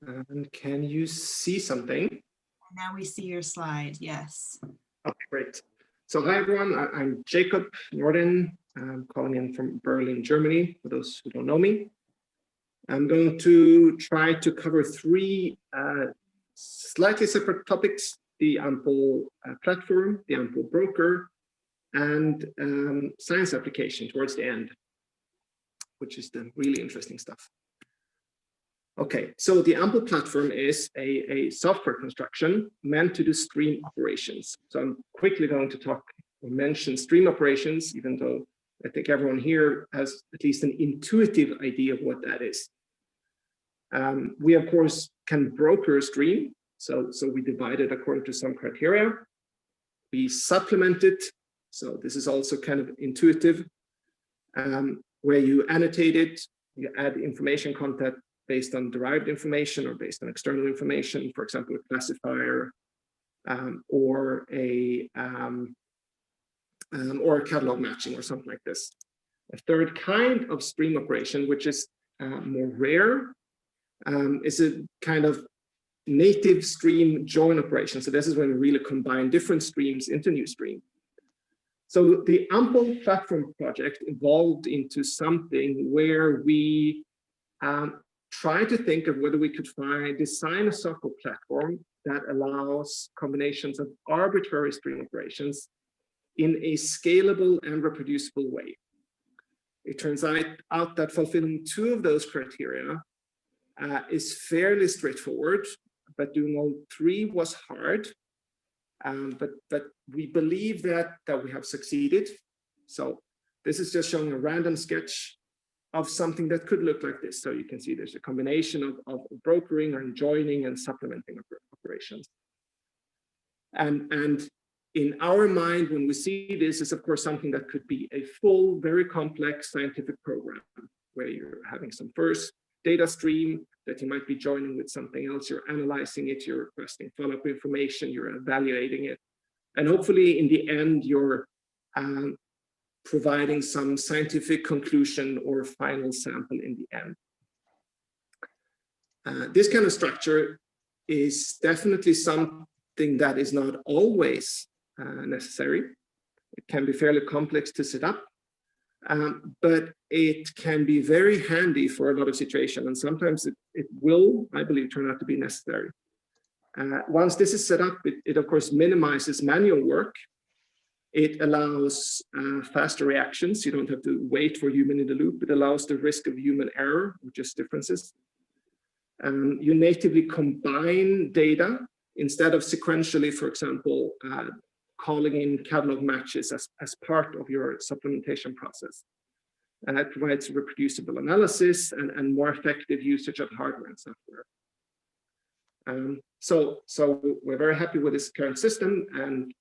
And can you see something? Now we see your slide, yes. Okay, great. So hi everyone, I'm Jakob Nordin. I'm calling in from Berlin, Germany, for those who don't know me. I'm going to try to cover three slightly separate topics: the AMPEL platform, the AMPEL broker, and science application towards the end, which is the really interesting stuff. Okay, so the AMPEL platform is a software construction meant to do stream operations. So I'm quickly going to talk or mention stream operations, even though I think everyone here has at least an intuitive idea of what that is. We, of course, can broker a stream. So we divide it according to some criteria. We supplement it. So this is also kind of intuitive, where you annotate it, you add information content based on derived information or based on external information, for example, a classifier or a catalog matching or something like this. A third kind of stream operation, which is more rare, is a kind of native stream join operation. So this is when we really combine different streams into new stream. So the AMPEL platform project evolved into something where we try to think of whether we could design a software platform that allows combinations of arbitrary stream operations in a scalable and reproducible way. It turns out that fulfilling two of those criteria is fairly straightforward, but doing all three was hard. But we believe that we have succeeded. So this is just showing a random sketch of something that could look like this. So you can see there's a combination of brokering and joining and supplementing operations. And in our mind, when we see this, is of course something that could be a full, very complex scientific program where you're having some first data stream that you might be joining with something else, you're analyzing it, you're requesting follow-up information, you're evaluating it. And hopefully in the end, you're providing some scientific conclusion or final sample in the end. This kind of structure is definitely something that is not always necessary. It can be fairly complex to set up, but it can be very handy for a lot of situations. And sometimes it will, I believe, turn out to be necessary. Once this is set up, it of course minimizes manual work. It allows faster reactions. You don't have to wait for human in the loop. It allows the risk of human error, or just differences. You natively combine data instead of sequentially, for example, calling in catalog matches as part of your supplementation process. And that provides reproducible analysis and more effective usage of hardware and software. So we're very happy with this current system, and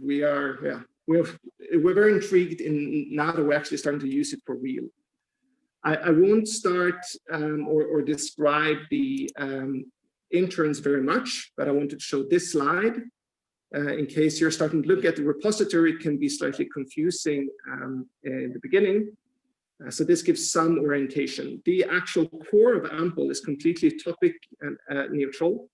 we're very intrigued in now that we're actually starting to use it for real. I won't start or describe the interns very much, but I wanted to show this slide in case you're starting to look at the repository. It can be slightly confusing in the beginning. So this gives some orientation. The actual core of AMPEL is completely topic and neutral.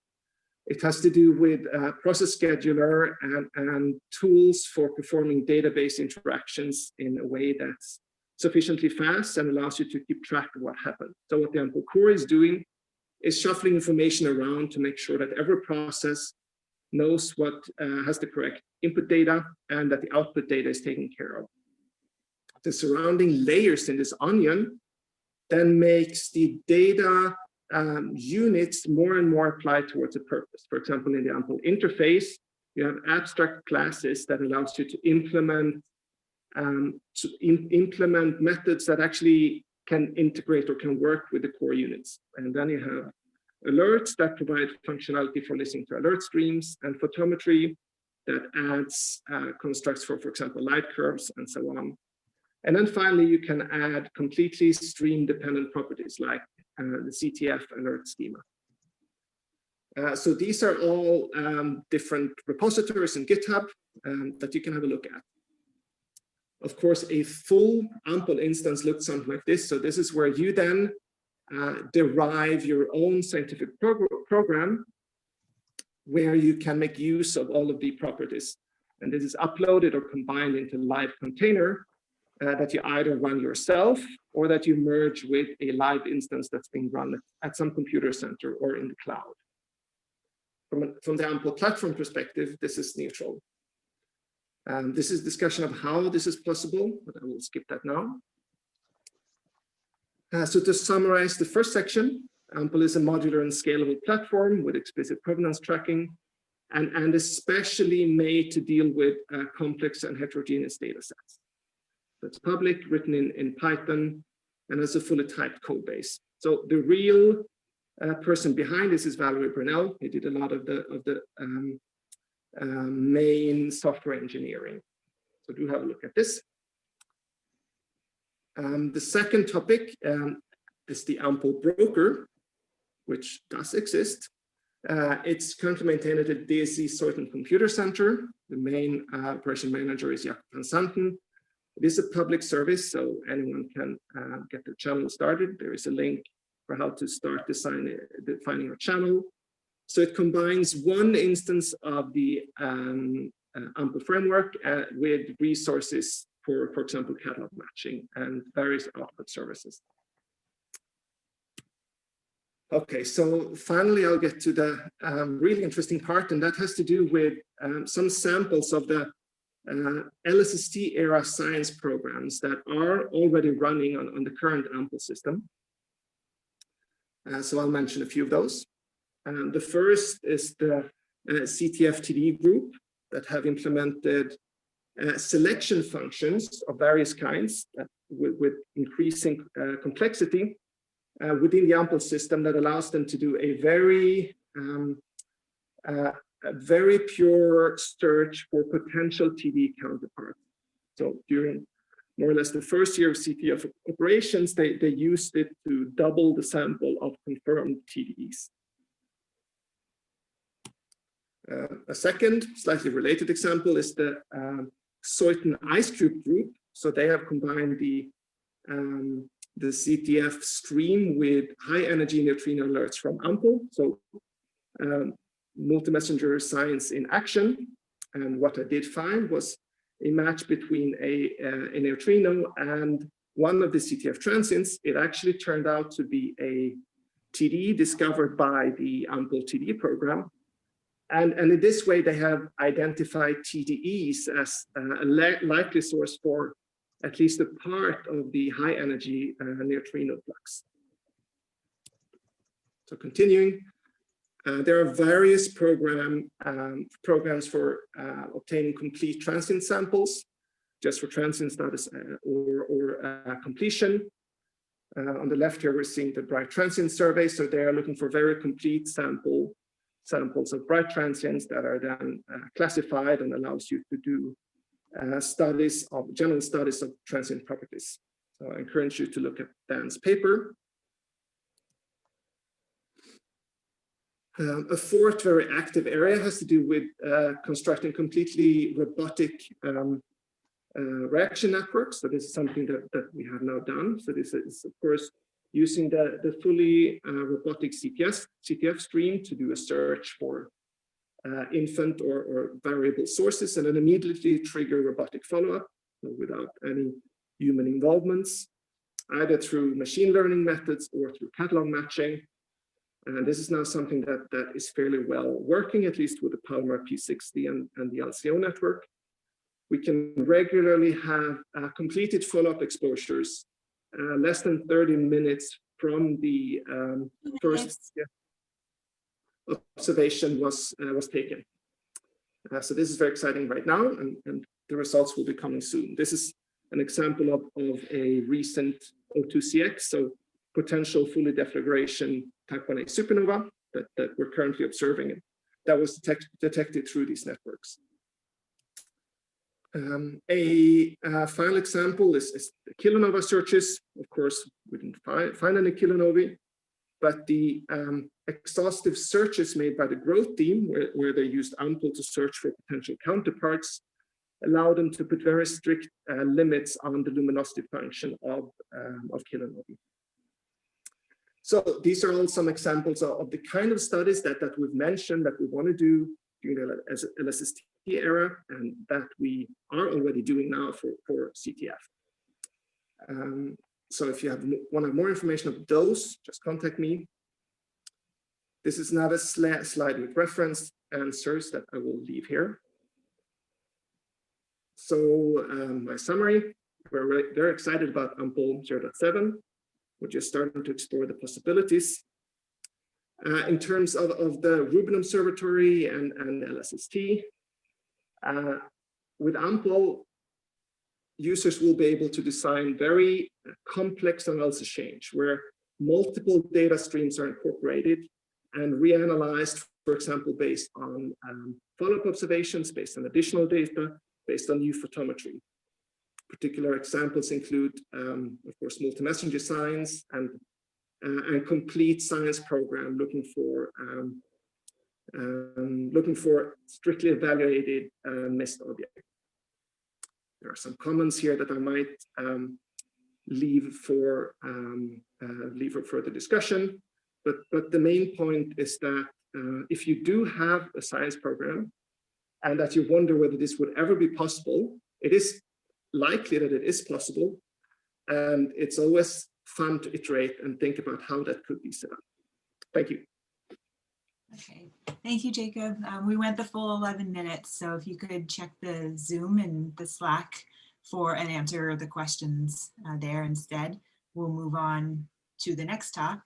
It has to do with process scheduler and tools for performing database interactions in a way that's sufficiently fast and allows you to keep track of what happened. So what the AMPEL core is doing is shuffling information around to make sure that every process knows what has the correct input data and that the output data is taken care of. The surrounding layers in this onion then makes the data units more and more applied towards a purpose. For example, in the AMPEL interface, you have abstract classes that allows you to implement methods that actually can integrate or can work with the core units. And then you have alerts that provide functionality for listening to alert streams, and photometry that adds constructs for example, light curves and so on. And then finally, you can add completely stream-dependent properties like the CTF alert schema. So these are all different repositories in GitHub that you can have a look at. Of course, a full AMPEL instance looks something like this. So this is where you then derive your own scientific program where you can make use of all of the properties. And this is uploaded or combined into a live container that you either run yourself or that you merge with a live instance that's being run at some computer center or in the cloud. From the AMPEL platform perspective, this is neutral. This is discussion of how this is possible, but I will skip that now. So to summarize the first section, AMPEL is a modular and scalable platform with explicit provenance tracking and especially made to deal with complex and heterogeneous data sets. So it's public, written in Python, and has a fully typed code base. So the real person behind this is Valerie Brunel. He did a lot of the main software engineering. So do have a look at this. The second topic is the AMPEL broker, which does exist. It's currently maintained at the DSC Soithen Computer Center. The main operation manager is Jakob Nordin. It is a public service, so anyone can get their channel started. There is a link for how to start defining a channel. So it combines one instance of the AMPEL framework with resources for example, catalog matching and various output services. Okay, so finally I'll get to the really interesting part, and that has to do with some samples of the LSST era science programs that are already running on the current AMPEL system. So I'll mention a few of those. The first is the CTF-TD group that have implemented selection functions of various kinds with increasing complexity within the AMPEL system that allows them to do a very pure search for potential TD counterparts. So during more or less the first year of CTF operations, they used it to double the sample of confirmed TDs. A second slightly related example is the Soithen Ice Cube group. So they have combined the CTF stream with high energy neutrino alerts from AMPEL. So multi-messenger science in action. And what I did find was a match between a neutrino and one of the CTF transients. It actually turned out to be a TD discovered by the AMPEL TD program. And in this way, they have identified TDEs as a likely source for at least a part of the high energy neutrino flux. So continuing, there are various programs for obtaining complete transient samples, just for transient status or completion. On the left here, we're seeing the bright transient survey. So they are looking for very complete samples of bright transients that are then classified and allows you to do general studies of transient properties. So I encourage you to look at Dan's paper. A fourth very active area has to do with constructing completely robotic reaction networks. So this is something that we have now done. So this is, of course, using the fully robotic CTF stream to do a search for infant or variable sources and then immediately trigger robotic follow-up without any human involvements, either through machine learning methods or through catalog matching. And this is now something that is fairly well working, at least with the Palomar P60 and the LCO network. We can regularly have completed follow-up exposures less than 30 minutes from the first observation was taken. So this is very exciting right now, and the results will be coming soon. This is an example of a recent O2CX, so potential fully deflagration type 1a supernova that we're currently observing. And that was detected through these networks. A final example is the kilonova searches. Of course, we didn't find any kilonovae, but the exhaustive searches made by the growth team, where they used AMPEL to search for potential counterparts, allow them to put very strict limits on the luminosity function of kilonovae. So these are all some examples of the kind of studies that we've mentioned that we want to do during the LSST era, and that we are already doing now for CTF. So if you want more information of those, just contact me. This is another slide with reference answers that I will leave here. So my summary, we're very excited about AMPEL 0.7. We're just starting to explore the possibilities. In terms of the Rubin Observatory and LSST, with AMPEL, users will be able to design very complex analysis chains where multiple data streams are incorporated and reanalyzed, for example, based on follow-up observations, based on additional data, based on new photometry. Particular examples include, of course, multi-messenger science and complete science program looking for strictly evaluated missed objects. There are some comments here that I might leave for further discussion, but the main point is that if you do have a science program and that you wonder whether this would ever be possible, it is likely that it is possible, and it's always fun to iterate and think about how that could be set up. Thank you. Okay, thank you, Jakob. We went the full 11 minutes, so if you could check the Zoom and the Slack and answer the questions there instead, we'll move on to the next talk,